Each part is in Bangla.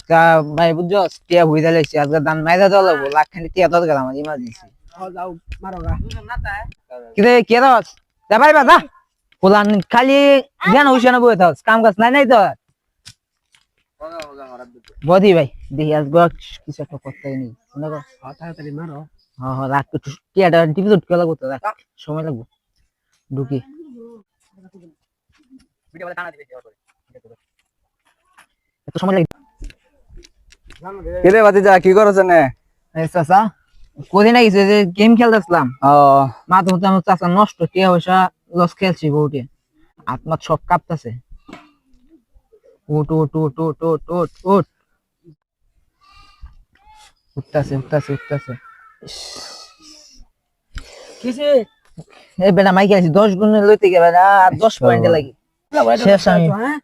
আজকে ভাই বুঝছো টিয়া বুঝা লাইছি আজকে দান মাইরা দেওয়া লাগবো লাখ খানি টিয়া দর গেলাম ইমার্জেন্সি যাও মারো গা কিরে কে দাস যা ভাই বাদা পোলান খালি জ্ঞান হইছে না বই দাস কাম কাজ নাই নাই তো বদি ভাই দেখি আজকে কিছু একটা করতে নেই মনে কর তাড়াতাড়ি মারো হ্যাঁ হ্যাঁ রাখ একটু টিয়াটা টিপি তো ঢুকে লাগবো তো রাখ সময় লাগবো ঢুকি এত সময় লাগে কিরে ভাতিজা কি করছ না? চাচা কদিন আগে যে গেম খেলতেছিলাম ও মাথা মতো আমার চাচা নষ্ট টিয়া পয়সা লস খেলছি বউটে আত্মা সব কাঁপতেছে উঠ উঠ উঠ উঠ উঠ উঠ উঠ উঠতেছে উঠতেছে উঠতেছে কিসে এই বেটা মাইকে আছি 10 গুণে লইতে গেলে আর 10 পয়েন্টে লাগি শেষ আমি হ্যাঁ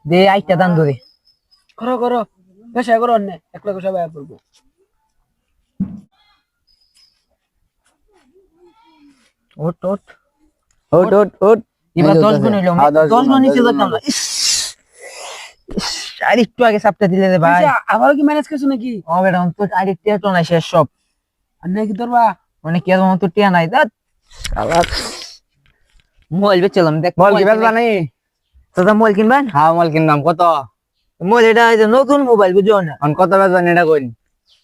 দে আইটা দান ধরে করো করো পেশা করো না একলা কোসা ভাই পড়বো উঠ উঠ উঠ উঠ উঠ এবার 10 গুণ হইলো 10 গুণ নিচে যেতাম না আর একটু আগে চাপটা দিলে রে ভাই আবার কি ম্যানেজ করছো নাকি ও বেটা তো আরেকটা তো নাই শেষ সব আর নাকি তোরবা মানে কি তো টিয়া নাই দাঁত মোবাইল বেচলাম দেখ বল কি বেচবা নাই? দাদা মোবাইল কিনবেন হ্যাঁ মাল কিনলাম কত? মোবাইল এটা এই যে নতুন মোবাইল বুঝো না অন কত বেচবেন এটা কইন?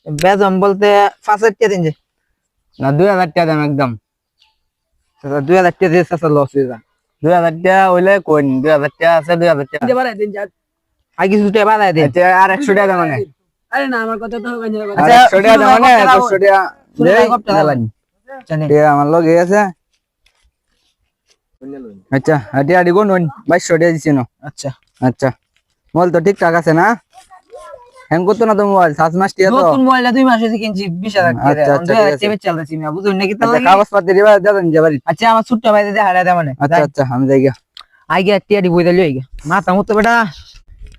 বেতন বলতে 5,000 টাকা দিন যে না 2000 টাকা দাম একদম। দাদা 2,000 টাকা দিয়ে চাচা লস হয়ে যা 2000 টাকা হইলে কইন 2000 টাকা আছে 2000 টাকা। দিতে পারে দিন যা আর কিছু টাকা বাড়ায় দে আচ্ছা আর 100 টাকা দাম মানে। আরে না আমার কথা তো হবে না আর 100 টাকা দাম মানে 100 টাকা দেই দিলাম। জানেন টাকা আমার লগে আছে। আচ্ছা আটি আটি কোন 2200 টাকা দিছিনো। আচ্ছা আচ্ছা মোবাইল তো ঠিকঠাক আছে না? হ্যাং করতো না তো মোবাইল 7 মাস টিয়া তো। নতুন মোবাইলটা 2 মাস হইছে কিনছি 20,000 টাকা আচ্ছা, আচ্ছা, 2000 ঠিক আছে। টাকা চালাচ্ছি না বুঝুন নাকি তাহলে আচ্ছা কাগজপত্র দিবা দেবেন যে বাড়ি। আচ্ছা আমার ছোট্ট ভাই দে হারা দে মানে আচ্ছা আচ্ছা আমি যাই গিয়া। আগে টিয়াডি বই দিলে আগে মাথা মতো বেটা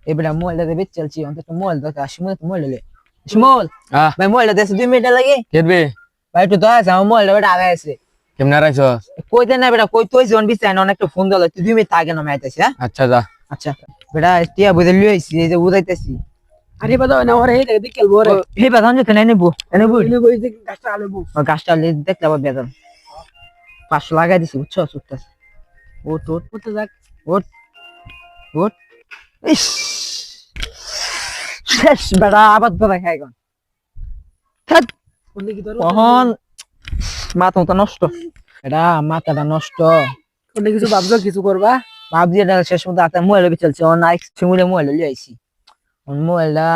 এই বেটা মোবাইলটা দে বেচ চলছি অন্তত মোবাইল দরকার শিমুল মোবাইল ললে শিমুল ভাই মোবাইলটা দেছে 2 মিনিট লাগে কেটবে ভাই একটু দয়া আছে আমার মোবাইলটা বেটা আগে আছে কেমনে রাইছস? কই দেন না বেটা কই তুই জন বিছাই না অনেকটা ফোন দিল তুই 2 মিনিট আগে না মাইতাছি হ্যাঁ আচ্ছা যা। আচ্ছা বেটা টিয়া বই দিলে আইছি এই যে উদাইতাছি আরে বাবা না ওরে এই দেখে খেলবো রে হে বেতন যেতে নাই নেবো এনে বই এনে বই দেখি গাছটা আলবো গাছটা দেখতে আবার বেতন 500 লাগাই দিছি বুঝছো সুটতাছে ওট ওট করতে যাক ওট ওট ইস শেষ বেটা আবার ধরে খাই কোন কোন কি তোর কখন মাথা মতো নষ্ট এটা মাথাটা নষ্ট কোন কিছু ভাবছো কিছু করবা ভাবছি এটা শেষ মতো হাতে মোবাইল চলছে অন আইস সিমুলে মোবাইল লিয়ে আইছি মোবাইলটা